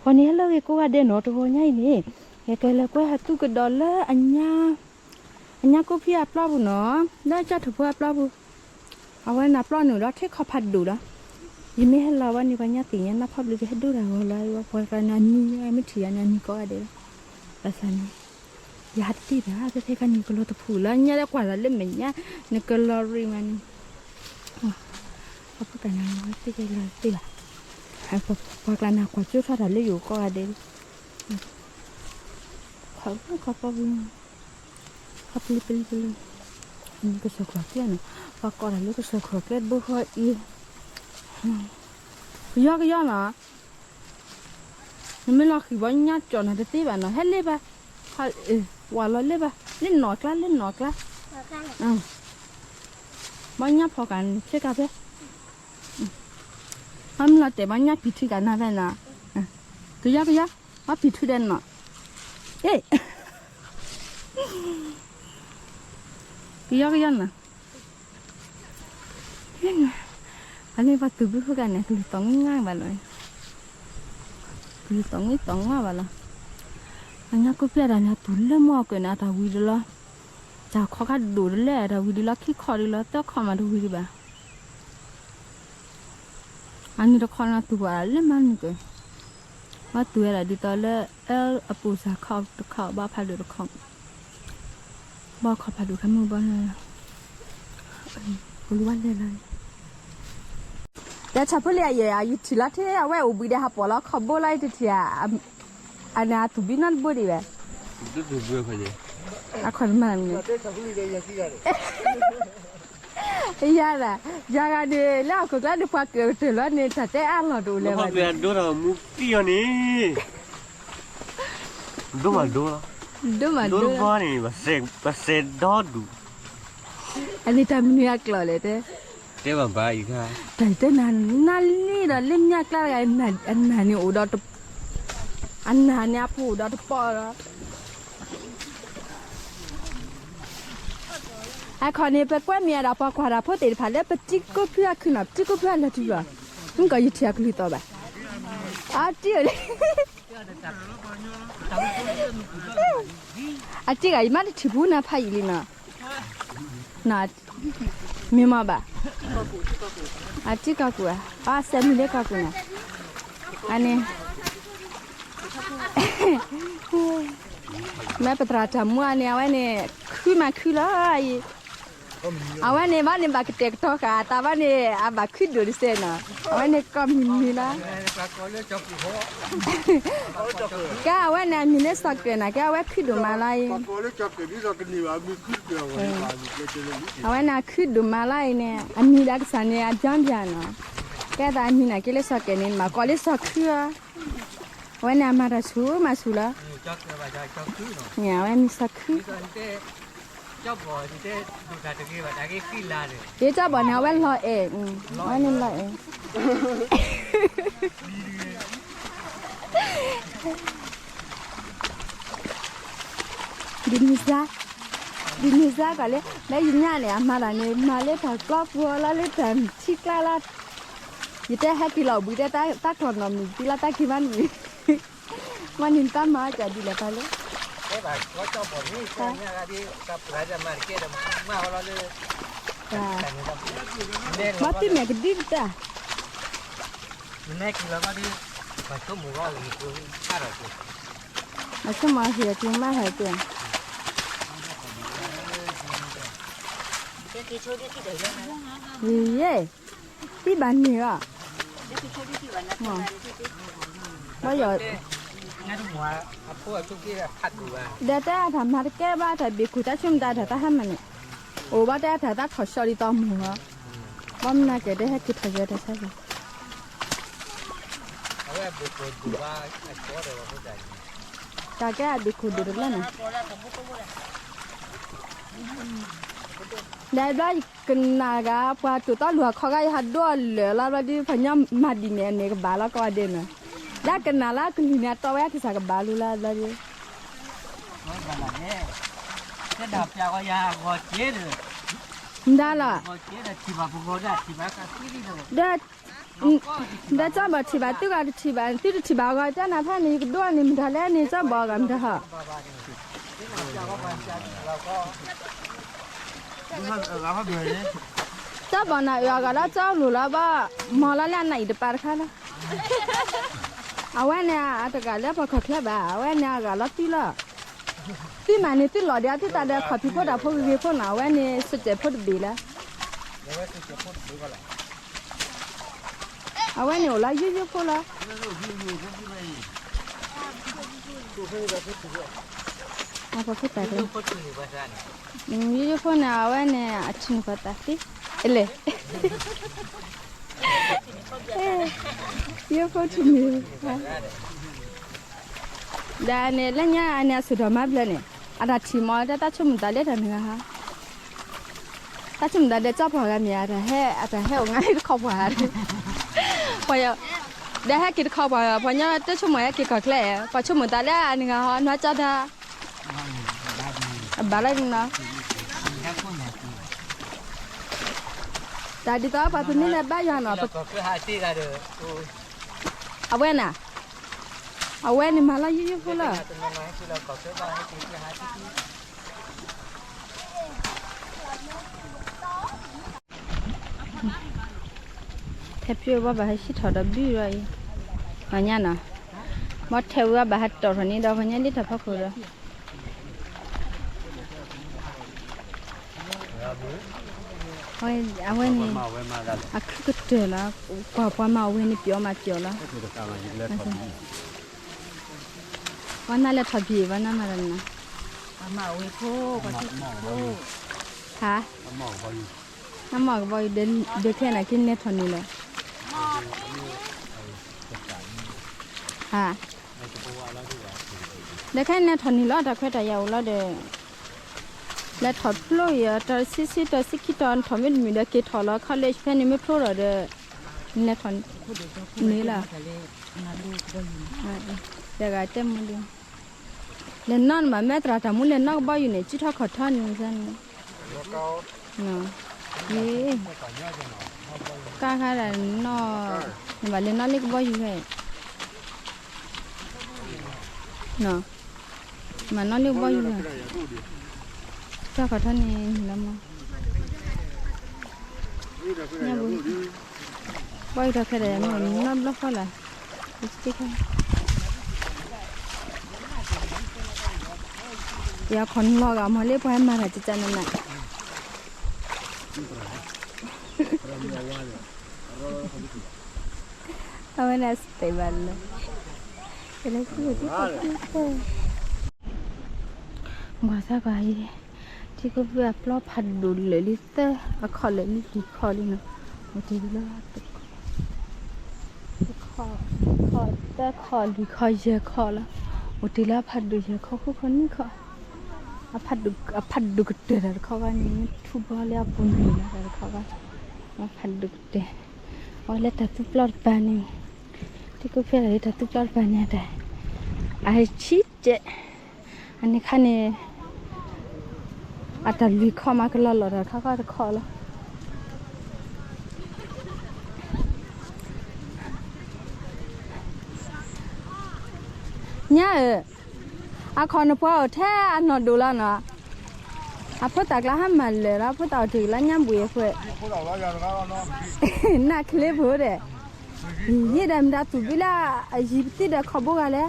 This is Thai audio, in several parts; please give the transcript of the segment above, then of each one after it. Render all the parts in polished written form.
วันนี้เราก็ว่าเดินออกตัวใหญ่นี่แกเลยก็หาตู้กระดอนเลยอันนี้ก็พี่อัปลาบุเนาะได้จัดถูกอัปลาบุเอาไว้นับลาหนูแล้วที่เขาผัดดูแล้วยังไม่ให้เราว่านี่วันนี้ตีนี้นับพับเลยให้ดูแล้วอะไรว่าพอการนั้นนี่ไม่ถืออันนี้ก็ได้ภาษานี้ยาตีนะจะเทกันนี่ก็เราตะพูแล้วเนี่ยแล้วกว่าเราเล่นแบบนี้นี่ก็ลอรีมันเขาพูดกันนะว่าตีกันเลยตีละพอการนักกว่าจุดเขาเลยอยู่ก็ได้เขาพอวิ่งเขาปลีนี่ก็สกปรกเนี่ยนะพอก่อนแล้วก็สกปรกบุหรี่ย่อก็ย่อนะไม่รอคือว่าญาติจนอะไรตีแบบนั้นให้เล็บว่าเราเล็บเล่นหนอกละบ้านญาติพอกันเชื่อกันไหมมันเราแต่บ้านญาติผิดที่กันนะแม่นะก็ย่อว่าผิดที่เด่นเนาะเอ๊ะก็ย่อนะอันนี้ว่าตัวบุฟกันเนี่ยคือต้องง่ายแบบเลยคือต้องง่ายแบบละอันนี้ก็เปลี่ยนอะไรตัวเล่มากเลยนะแต่วิดีโอจะข้อกัดดูเลยแต่วิดีโอคิดข้อดีแล้วแต่ข้อมาดูวิดีโออันนี้เราข้อน่าตัวเล่มมันก็ว่าตัวอะไรดีต่อเลยปูสาข้าวบ้าพาดูข้าวบ้าข้าวพาดูข้ามือบ้านเลยรู้ว่าเลยแต่ชาวพลียอยู่ที่ละที่เอาไว้อุบิเหตุพอแล้วขับโบไล่ที่อันนี้ตุบินันบุรีเว้ยตุบิเขาเนี่ยคนมันเนี่ยยาละยากันเนี่ยแล้วก็กลายเป็นพักเกิดแล้วเนี่ยถ้าแต่อันเราดูเลยว่าเดี๋ยวดูเรามุกที่อันนี้ดูมาบ้านนี่บาเซดอดูอันนี้ทำเนี่ยกลัวเลยเต้เจ้าบ้าอีกค่ะแต่นั่นนี่เราเล่นยากแล้วอันนั้นนี่อุดรอันนั้นเนี่ยผู้อุดรปอแล้วไอ้คนนี้เป็นกว่าเมียเราพอความเราพอติดผ่านแล้วเป็นจิ๊กก็เพื่อขึ้นแบบจิ๊กก็เพื่ออะไรที่ว่ามันก็ยึดเชือกลุยต่อไปจิ๊กเลยจิ๊กไอ้มาที่บุญนะพายลินะน่ะมีมาบ่จิ๊กกูเซมิเล็กกูนะอันนี้แม่ปตราจำมัวเนี่ยวันนี้คือมาคือเลยเอาวันนี้วันนี้บักเต็กทอกาแต่วันนี้บักคือดูดิเซนอ่ะวันนี้ก็มีนะแกวันนี้มีเนสต์กันนะแกวันคือดูมาเลยเอาวันนี้คือดูมาเลยเนี่ยอันนี้ดักสันเนี่ยจำยังนะแกแต่อันนี้นะแกเลยสกันนี่มาก็เลยสคือวันนี้มาสู้ละเนี่ยวันนี้สักคือเจ้าบ่อที่ดูการตะกี้ว่าตะกี้ขี้ลาเลยเจ้าบ่อเนี่ยวันรอเองวันนี้รอเองดินิซ่าก็เลยได้ยินเนี่ยเนี่ยมาแล้วเนี่ยมาเลยถ้ากรอบวัวแล้วเลยแต่ชิคลาละยี่แต่ให้ที่เราบุยแต่ตาถอนนมที่ละตากี่วันนี่มันหินตามาจะดีเลยไปเลยว่าเจ้าบ่อนี่ใช่เนี่ยที่กับรายจะมาเกี่ยวมาเราเลยมาที่แม่ก็ดีจ้ะมันแน่กินแล้วก็ดีมาชั่วโมงก็อีกคนข้าเราตัวมาชั่วโมงเสียจริงมากเหรอเจ้าเย่ที่บ้านนี่อ่ะว่าอยู่เดี๋ยวแต่ทำมาแก้บ้าแต่บิคุตาชุ่มได้แต่ถ้าทำมันเนี่ยโอ้บ้าแต่ถ้าขอชอดีต่อมือว่ามันน่าจะได้ให้คิดถึงเยอะแต่ใช่ไหมแต่แก้บิคุดูแล้วนะได้ได้กันนากาพอจุดต้นหัวเขาก็หัดด้วยเลยแล้ววันที่พญามาดินเนี่ยก็บาแล้วก็เดินนะได้กันนาละกันเนี่ยตัวแรกที่สักบาลูละแล้วดิจะดับยาวก็เจี๊ยดได้ละที่บ้าพวกเราได้ที่บ้าก็ที่นี่เลยได้ ได้จ้าบ่ที่บ้านตู้ก็ที่บ้านตู้ที่บ้านก็จ้าหน้าพันนี่ก็ด้วยนี่มันทะเลนี่จ้าบ่กันจ้าฮะจ้าบ่น่ะยาก็แล้วจ้าหนูแล้วบ่มอละแล้วไหนเดปาร์ค่ะละเอาไว้เนี่ยอะตะกะแล้วพอขอแค่บ่เอาไว้เนี่ยก็แล้วตีละตีมานี่ตีหลอดเดียวที่ตาเดียวขอพี่พ่อดาพ่อวิพ่อหนาไว้นี่สุดเจ็บพ่อดีแล้วเอาไว้เนี่ยละยืดๆพ่อละเอาพ่อพูดแต่เลยยืดๆพ่อเนี่ยเอาไว้เนี่ยชิ้นพ่อตาสิเล่ยืดพ่อชิ้นนี้ได้เนี่ยแล้วเนี่ยอันนี้สุดมาเปล่าเนี่ยอาราชิมอได้ตาชุ่มตาเล็ดอันนี้ฮะตาชุ่มตาเด็ดจ้าพอกันเนี่ยแต่แห่ง่ายขอบหวานพอได้ให้กินข้าวพอเนี่ยตาชุ่มให้กินข้าวแคล่พอชุ่มตาเล็ดอันนี้ฮะน่าจะได้บ้าอะไรมึงนะแต่ดีต่อไปเป็นนี่แหละบ้าอย่างเนาะเอาไว้น่ะเอาไว้นี่มาละยืดๆพูดละแทบจะว่าบ้าให้ชิดถอดบิ้วเลยอันนี้นะมดเทว่าบ้าให้ต่อคนนี้ดอกคนนี้ดิทับพักเลยเอาไว้นี่อ่ะคือเจอแล้วกว่ามาเอาไว้นี่เปียวมาเจียวแล้ววันนั้นเลยทับบีวันนั้นมาแล้วนะมาเอาไว้โคกว่าที่โคฮะน้ำหมอกบอยเดินแค่ไหนกินเนี่ยทนนี่เลยฮะเดินแค่เนี่ยทนนี่แล้วแต่แค่แต่ยาวแล้วเดินแล้วถอดพลุยตอนซิตอนซิกิตอนถอดไม่มีเด็กถอดแล้วเขาเลยแค่นี้ไม่พลุหรอเด้อเนี่ยทนนี่แหละเดี๋ยวก็เต็มมันดูเล่นนอนมาแม่ตราทำมุ้งเล่นนอกบ่อยู่เนี่ยจิตเขาขอท่อนนึงซันเนาะยี่ก้าค่ะแต่นอมาเล่นนอนเล็กบ่อยู่ไงเนาะมานอนเล็กบ่อยู่ไงเจ้าขอท่านนี่แล้วมั้งเนี่ยบุบ่อยู่แค่ไหนมันนอนแล้วพอละสติ๊กอย่าคนรอกมาเรียกไปมาหาจิตใจนั่นแหละเอาไว้ในสเตบัลเลยเป็นอะไรที่ดีว่าสักวันที่ก็แบบปลอบพัดดูเลยลิเตอร์ขอเลยลิขอเลยนะวันที่ละขอแต่ขอลิขอเยอะขอละวันที่ละพัดดูเยอะขอคนนี้ขอพัดดูกเตอร์ขอกันนี่ทุบเลยปุ่นนี่นะขอกันพัดดูกเตอร์เอาเลยแต่ทุบปลอดปานี่ที่ก็เพื่ออะไรแต่ทุบปลอดปานี่ได้ไอชิดเจอันนี้คันนี้อาจจะลุยเข้ามาก็รอแล้วเขาก็จะขอแล้วเนี่ยอาคอนพอแท้อันนอดูแล้วเนาะอาพอตักละห้ามมันเลยแล้วพอตักถือแล้วย่ำบุยเพื่อน่าเคลียร์พูดเลยยี่เดิมดับตุบิล่าจีบติดขบกันเลย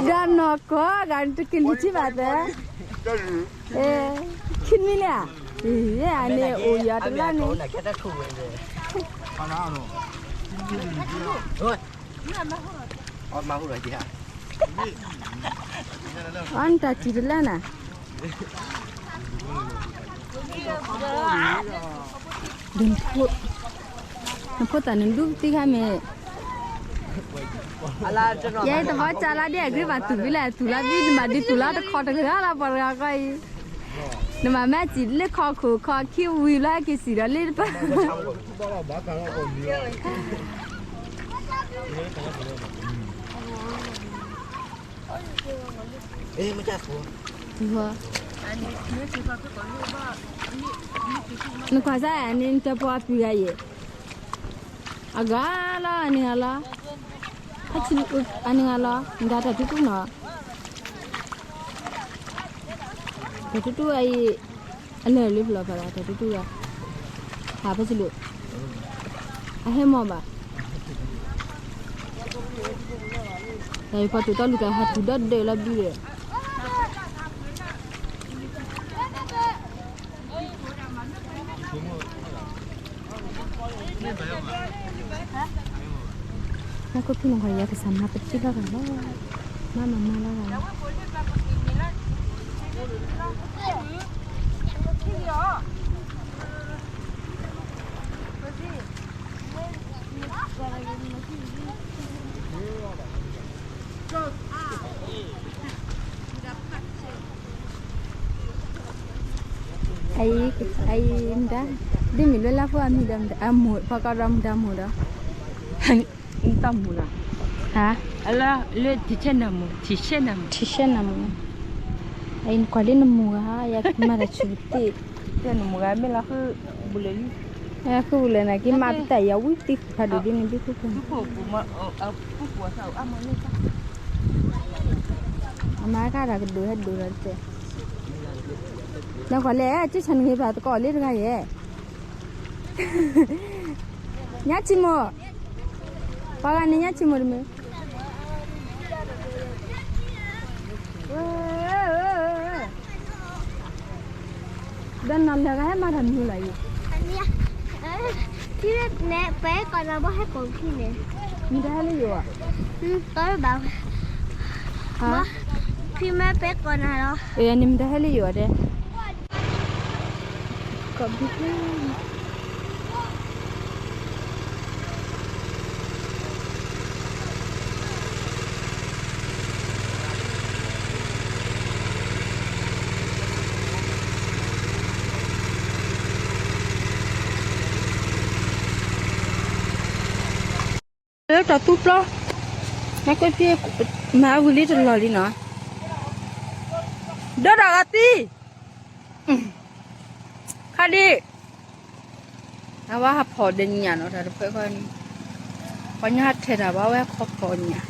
กันนอกก็กันตุกินลิชิบะเด้คิดมิเนี่ยอันนี้โอ้ยตัวนี้มาพูดอะไรจีฮะอันตาจีบแล้วนะดึงพูดแต่นึงดูตีข้ามียัยแต่ว่าจาราเดียกรีบมาตุบิเลยตุลาบีมาดิตุลาตะคอตะกระลาปรากายนมาแม่จีเล็กคอขู่คอคิววิลากิสิระเล็ดปะไม่ใช่หัว นี่คือว่าก็เรียกว่านี่ นึกว่าจะอันนี้จะพอปีกายอากาละอันนี้ละฮัชิลอันนี้ละดาตาทุกเนาะแต่ทุกไอ้อันนี้ลิบล้อปะล่ะแต่ทุกอะหาพัชิลุอะให้มอบ่แต่พอตัวลูกหาตัวเดละบีเลยแล้วก็พี่น้องเขาอยากจะสัมผัสเป็นที่ละกันว่ามาละกันไอ้ดาดิมิลลาฟัวมีดำอามูพากรามดำมูดา intamula ฮะ ala le tichenamu tishenamu ai kwalina muga ya mara chubiti tichenamu ga mela khu buleli ya kule na ki mapita ya witi padu dini biku kan ko kuma ku ko sa amane ta ama ka ra du he du rate na kwale chi chan ngi ba ko le ga ye nya chi mo pa ga ni nya chi mo me dan nan la ga ma tham nu la yi Thì nè bé còn là bố hết cổ khi nè ni da le yo tối bảo ha khi mà bé còn là đó e ni da le yo de ko bi ta tu plo na ko pie ma guli to lo li no do da ga ti khadi na wa ha pho de nya no ta phe ko ni ko nya the da ba we kho pho nya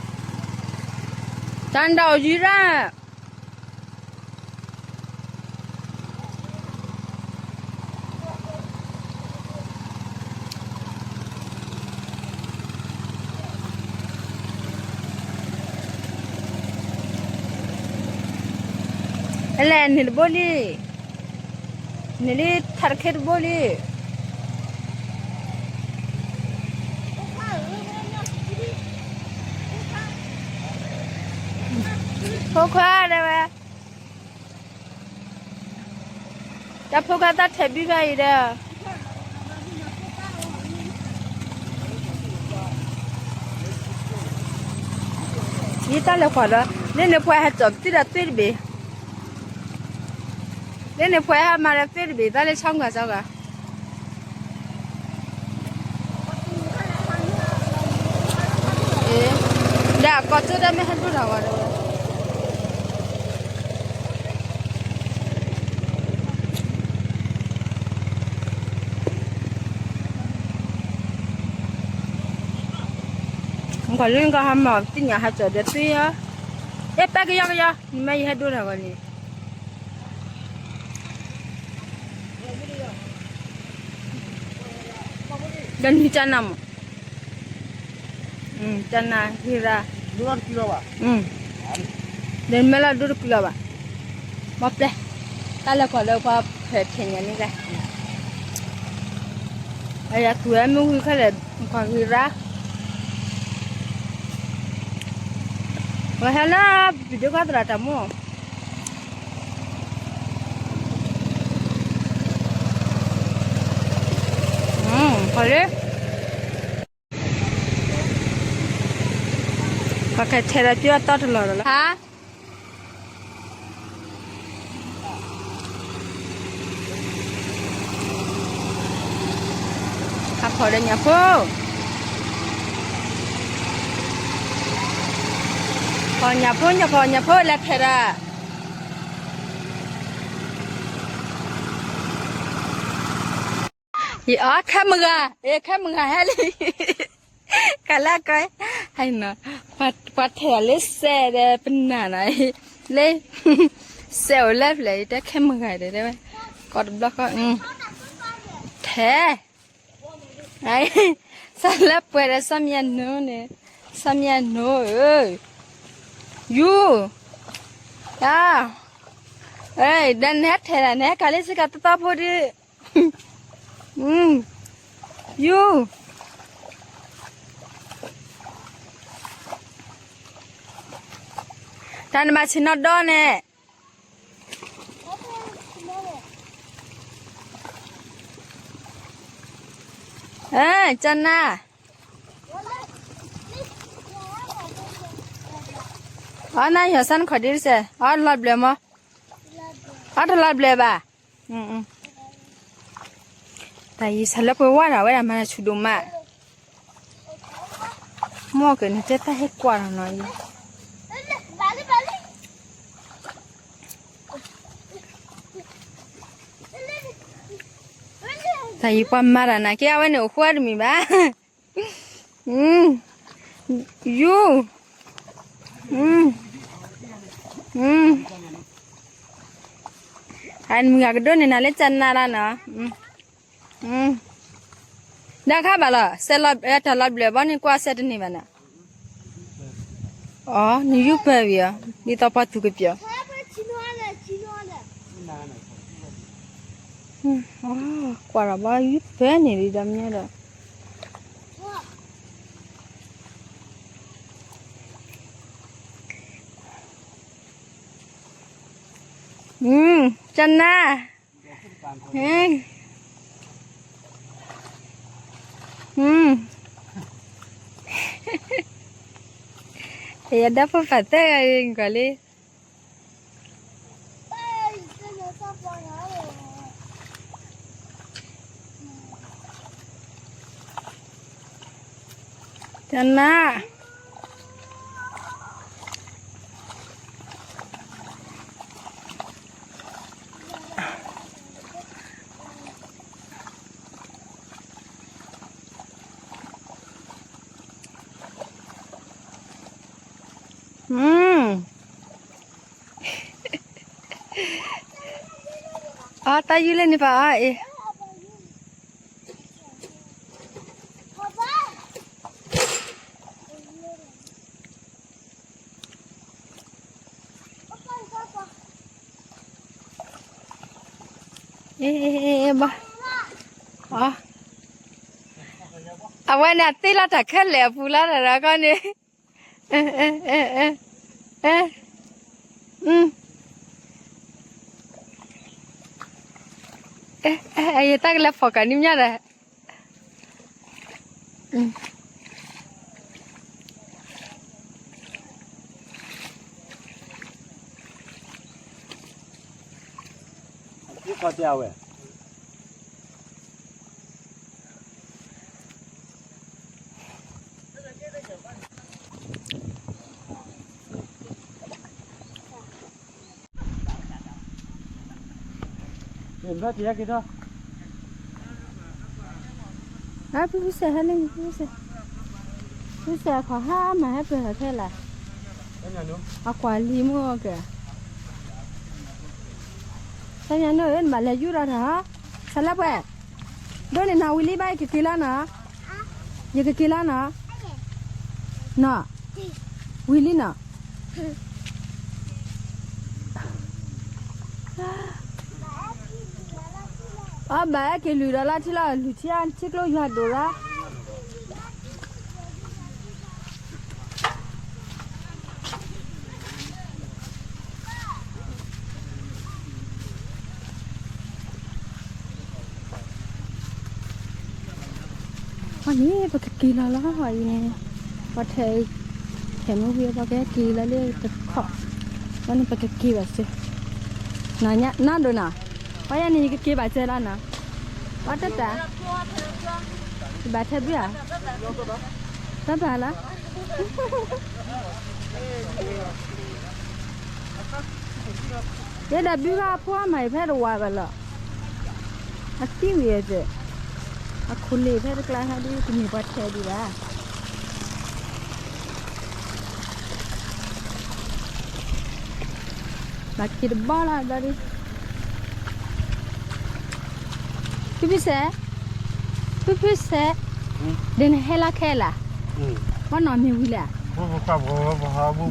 tan dao ji ra Elen nil boli nili tharkhet boli phokha de ba ta phokha ta thebi ba yi de yi ta le kwa da ne phwa ha chop ti da twi be Nên nếu phải mà là phết bị ta lên xong cả sao cả đã có chút đã mới hết bút đầu rồi không có liên có ham mỏ tin nhà hạt trở được tuy á ép ta cái gì mấy hết bút đầu rồi dan hicanam chana hira 2 kilo ba dan mela 2 kilo ba maple kala ko le pa phe phenya ni ga aya tu em hu khala ko hira wa hala video ka tra ta mo Kale pakai therapy atau telur lah ha apa dah nyapu nyapu lah thera อีอ๋อแค่มึงอ่ะแค่มึงอ่ะให้เลยกันละก้อยให้เนาะปัดแถวเลยเซ่เด้เป็นหน้าไหนเลยเซลเล็บเลยแต่แค่มึงอ่ะได้ไหมกดบล็อกก็แท้ไอ้สลับเปิดสามีโน่เนี่ยสามีโน่ยูเอ้ยดันเน็ตแท้ละเนี่ยกาลิสิกาตตาพอดียูท่านมาชินอดดอนเนี่ยจันน่ะน่าอยู่สันขอดีสิลาบเลยมั้ยลาบเลยบ่าแต่ยี่สลับไปว่าเราเวลามันชุดมาหม้อกันจะตาให้กว่าหน่อยแต่ยี่ปั๊มมาแล้วนะแกเอาไว้หนูขวดมีบ้ายูอันมึงอยากโดนเนี่ยนะเล่นจันนาละนะได้ค่ะบ่ล่ะเสร็จแล้วถ้ารับเลยบ้านนี่กว่าเสร็จนี่บ้านะอ๋อนี่ยูเปย์อ่ะนี่ต่อไปทุกปีอ่ะกว่าเราบ้ายูเปย์นี่ดีดำเนี่ยละจันนาya dapat patah kali Jana tayo lang ni pa ba awan nanti lah tak kena pula dah kan ni ai tak lep fokan ni nya dahนี่พอเจ้าเว้ยเห็นว่าเจ๊กี่ตัวพี่เสกให้เลยพี่เสกขอห้ามาให้เป็นประเทศละเอากว่าลีมัวแกแต่ยังน้อยมาเลยยูรานะสลับไปโดนนาวิลีไปกี่ล้านนะยังกี่ล้านนะน่ะวิลีน่ะบ้าแค่ลูราลาที่ละลูที่อันชิคโลยาดูระวันนี้ปกติเราละหอยเนี่ยพอเทเห็นว่าเวียปกติเราเรียกตะขอวันนี้ปกติแบบสิน่าเนี่ยน่าดูนะเพราะยันนี่ก็เก็บไปเจอแล้วนะว่าแต่แบบเทปอ่ะตั้งแต่ละเดี๋ยวบิวพ่อใหม่แพ้ตัวไปละอาทิตย์เดียว คุณเลยแค่กลางฮะดิคุณมีบัตรแค่ดีละมาคิดบ้าละดาริพี่เสพี่เสเดินเฮล่าแค่ละบ้านนอนมีวิละ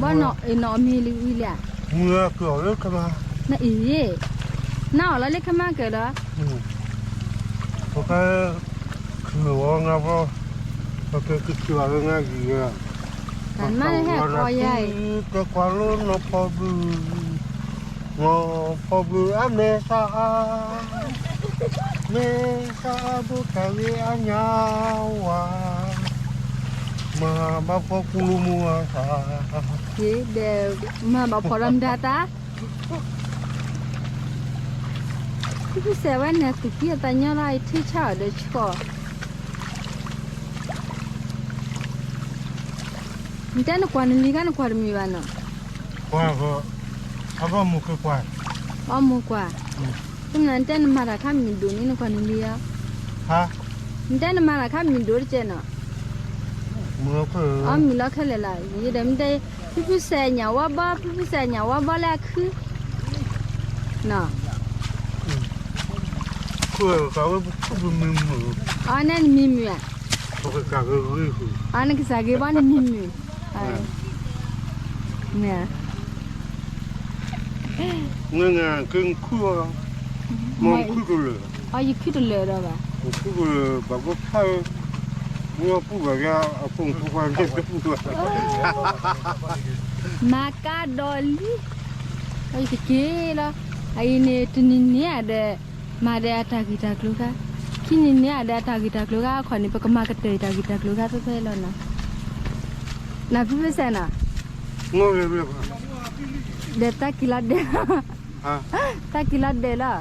บ้านนอนมีวิละเมื่อเกิดเรื่องกันมา น่ะอีน่าแล้วเล็กขึ้นมากเกิดเหรอเพราะแค่คือว่าไงเพราะแค่คือว่าไงกี่อ่ะกันมาแค่คอใหญ่ก็ความรู้นพอบูนพอบูอเมซาบุคลีอันยาวามาบ้าพอคุลุมัวซาเดี๋ยวมาบอกพอรำดาตาพี่เสวันเนี่ยตุกี้ตาเนี่ยไรที่ชาเด็กก็มันจะนึกว่านี่กันนึกว่ามีบ้านเนาะกว่าก็อาบ้ามุกกว่าอ๋อมุกว่าตรงนั้นจะนมาราคามีดูนี่นึกว่านี่อ่ะฮะมันจะนมาราคามีดูเจเนาะมุกอ๋อมีแล้วแค่เลยล่ะยี่เดิมได้พี่เสเนี่ยว่าบ้าพี่เสเนี่ยว่าบ้าแรกคือเนาะเขาก็มีมืออ๋อนั่นมีมือเขาก็กางก็รีบอ๋อนั่นคือสากบ้านนั่นมีมือเนี่ยเงี้ยกึ่งคู่มองคู่กันเลยอ๋อยิ่งคู่กันเลยหรอวะคู่กันเลยแบบว่าใครว่าผู้แบบนี้เอาปุ่งผู้คนเด็กก็ผู้ตัวมากาดอลลี่ไอ้ที่เกี่ยละไอ้เนี่ยตุนิเนี่ยเดมาเดอาตากิตากลูกะคินิเนี่ยเดอาตากิตากลูกะขอนี่ปกมากัดเตยตากิตากลูกะตัวเองแล้วนะพี่เป็นเซน่ะงอเลยเรียบเดตากิลาเดฮะตากิลาเดล่ะ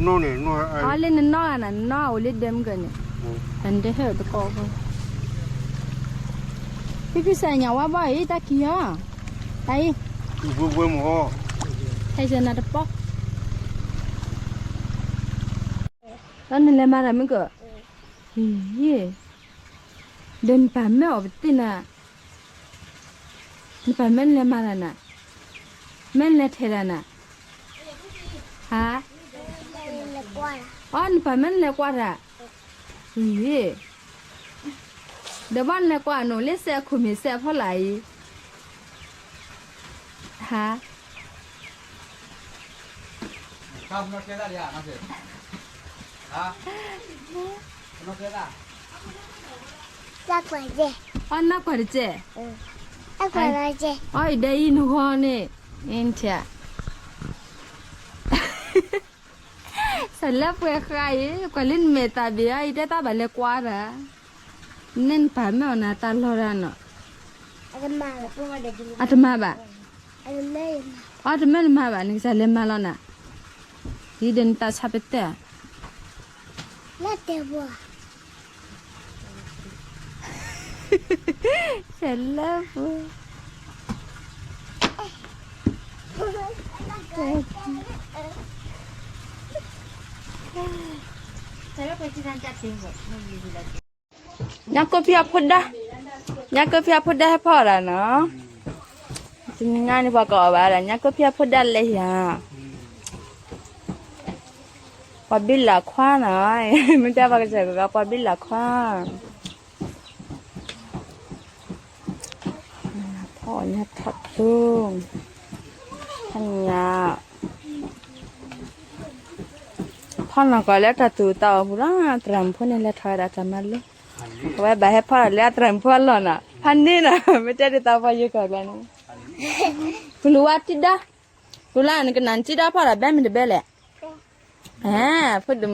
โน่เนี่ยโน่อ๋อเล่นน้อยน่ะน้อยโอลิเดมกันเนี่ยอันเดเหรอตะกอกพี่เซเนี่ยว่าบ่อยตากี้อ่ะไอ้บุบหมอไอ้เจน่าตะปอกตอนนั้นเลยมาแล้วมึงก็เฮ้ยเดินป่าไม่ออกไปตีน่ะนี่ป่าแม่เลยมาแล้วน่ะแม่เลยเทแล้วน่ะฮะอ๋อนี่ป่าแม่เลยกว่าละเฮ้ยเดี๋ยวบ้านเลยกว่าหนูเลี้ยเสียคุมเสียเพราะไหลฮะข้าวมันเกลือได้ยังนะเสร็จฮะมันเกลือได้นักกว่าเจอ๋อนักกว่าเจนักกว่าเจอ๋อได้ยินหัวนี่เอ็นเชียสลับไปใครก็เล่นเมตาเบียอีเดต้าบัลเลกว่าระนั่นป่าแม่เอาหน้าตาหล่อระเนาะอาตมาบ่อาตมามาบ่นี่จะเล่นมาแล้วน่ะยี่เดินตาชาเปเต้น่าเดี๋ยวเสร็จแล้วยักษ์ก็พี่พูดได้ยักษ์ก็พี่พูดได้ให้พ่อละเนาะจริงงานนี่พ่อก็ว่าละยักษ์ก็พี่พูดได้เลยฮะพอบิลละคว้าหน่อยไม่ได้ว่าจะก็พอบิลละคว้าพ่อเนี่ยทัดตุ้งทันยาพ่อหนักก็แล้วแต่ตัวเต่าบุร่าตรำพ่อเนี่ยแล้วทอยราจำมันเลยไว้แบบให้พ่อแล้วตรำพ่อหล่อนอ่ะพันนี่นะไม่ใช่ที่ตาพ่อเยอะกว่ากันคุณรู้ว่าจิดดาคุณล่ะนี่ก็นั่นจิดดาพ่อละแบ่มันจะแบ่แหละพูดดู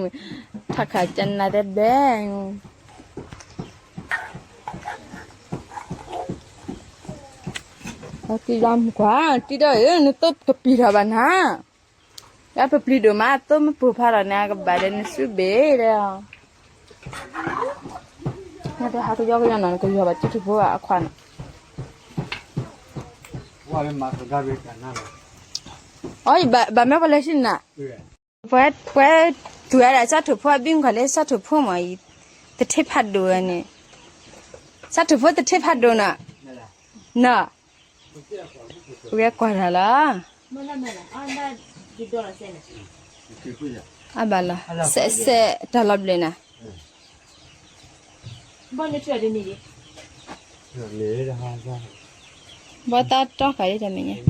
ถ้าขาดจันน่าจะแบ่งที่ดำกว่าที่ได้นี่ตัวกับปีละบ้านฮะแล้วไปปลีดูมาตัวมันปูพาราเนี่ยกับบ้านนี่สุดเบ้เลยนี่แต่หาตัวยอกยังนั่นก็ยอกแบบจุดบัวขวัญว่าเป็นมาสุดาเวกันนั่นเลยโอ้ยแบบไม่พอเลยสินะพอตัวอะไรสักถูกพอบิ่งกันเลยสักถูกพอมาอี ตะเทพัดดูอันนี้สัตว์พวกตะเทพัดดูน่ะน่ะเรียกกว่าละ อ่ะบาละเสะตลอดเลยนะ Lễ ra ha ra. บ่ตาต้องขายได้มั้ยเนี่ย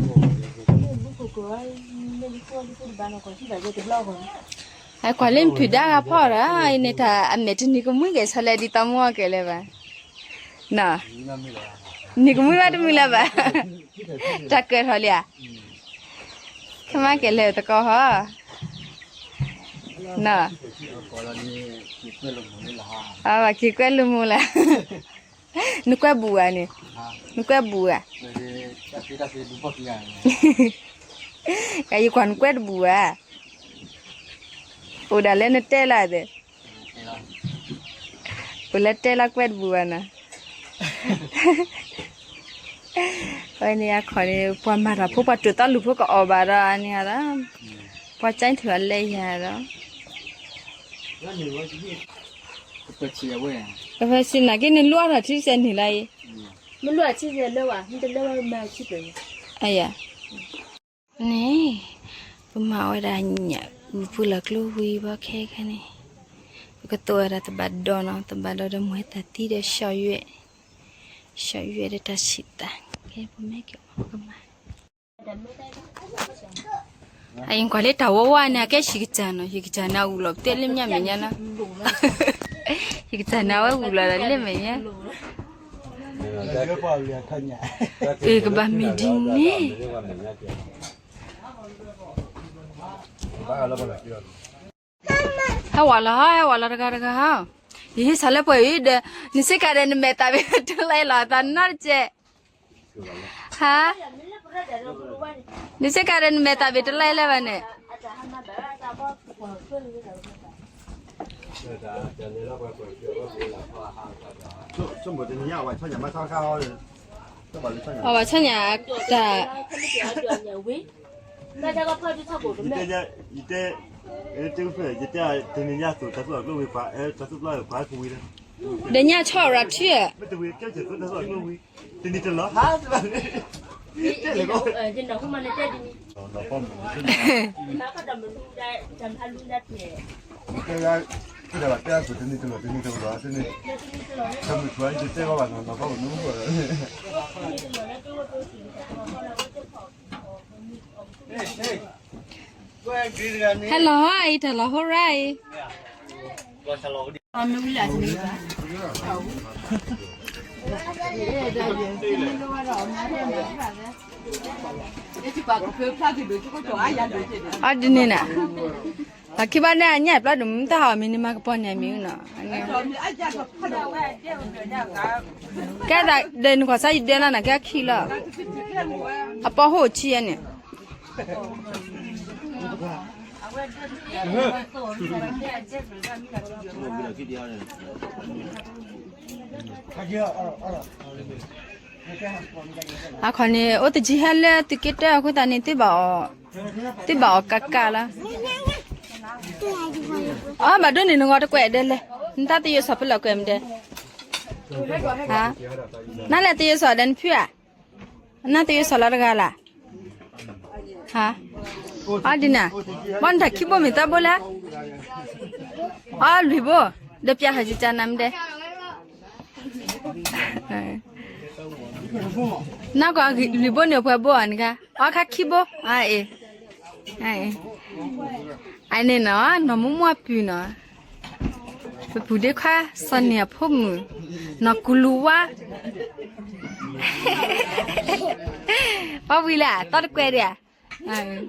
ไอ้กว่าเล่นผิดได้ก็พอละไอ้เนี่ยถ้าอเมริกานี่ก็มึงแกสลัดดิตามว่าแกเลยบ่น่ะนี่ก็มึงว่าได้มึงละบ่จักเกิดฮอเลยอ่ะทำไมแกเลยตะก็ฮะน่ะว่าคิดกว่าลุมูละนึกว่าบัวนี่นึกว่าบัวไอ้ควันกวดบัวโอ้ดาเล่นเตล่าเด้โอ้เล่นเตล่ากวดบัวนะไอ้เนี่ยขอนี่พอมารับผู้ปัจจุบันลูกพวกก็ออกบาราเนี่ยละพอใจถือเลยฮะแล้วก็เพื่อสินะกินลัวถ้าที่เซนนี่ไรมันลัวที่เซนเลยวะมันจะเลวมาที่เป็นไอ้ยะนี่ปุ๊มาว่าได้เนี่ยพูดลักลูกวิบแค่แค่นี้ก็ตัวเราตบัดดอนตบัดดอนมวยแต่ที่เดียวชอยเดตัดสิตาแค่ปุ๊ไม่เกี่ยวกับมันไอ้ยังกว่าเล็กแต่ว่าเนี่ยแค่ชิคจานะอุลบเตลิมยามีเนี่ยนะชิคจานะว่าอุลละเล่มเนี่ยก็บ้ามีดินเนี่ยฮาวาลาระกะฮะยี่สาเลปอยเดนิสิการ์เนเมตาเวตุไลลาตานนัดเจฮะนิสิการ์เนเมตาเวตุไลเลวันเนี่ย哦，我趁年的。大家个泡就差不多没。这个是一点，等人家走，他说路会快，他说路会快不会的。人家炒热去。ไม่ต้องวิ่งแค่เจ็ดคน他说路会，等你等了哈是吧？这那个。真的后面的这里。老放不是。那个咱们录在，咱们录在这。这个这个这样子等你等了，等你等了，等你。他们突然就这个晚上老放不弄过了。Hello, hi, hello, hooray. Adinina. Akibane anya pla dum ta ha minima ko nya mi na. Ka da den ko sa de na ka khila. Apa ho chi ne. À còn này ô tự chỉ hay là tự kết ra cái ta này tự bảo cà la à mà đứa này nó ngồi đó quẹt đây người ta tự sập là quẹt đây hả nó là tự sập đến phía nó tự sập là cái là hả à đi nè bọn thằng khi bố mình ta bố lá à lùi bố đập cha hay cha nằm đây na ko libo ne po bo anga o ka kibo ai ne no mo pu no pu de kha sonia phom no kuluwa pa wi la to kwe dia ai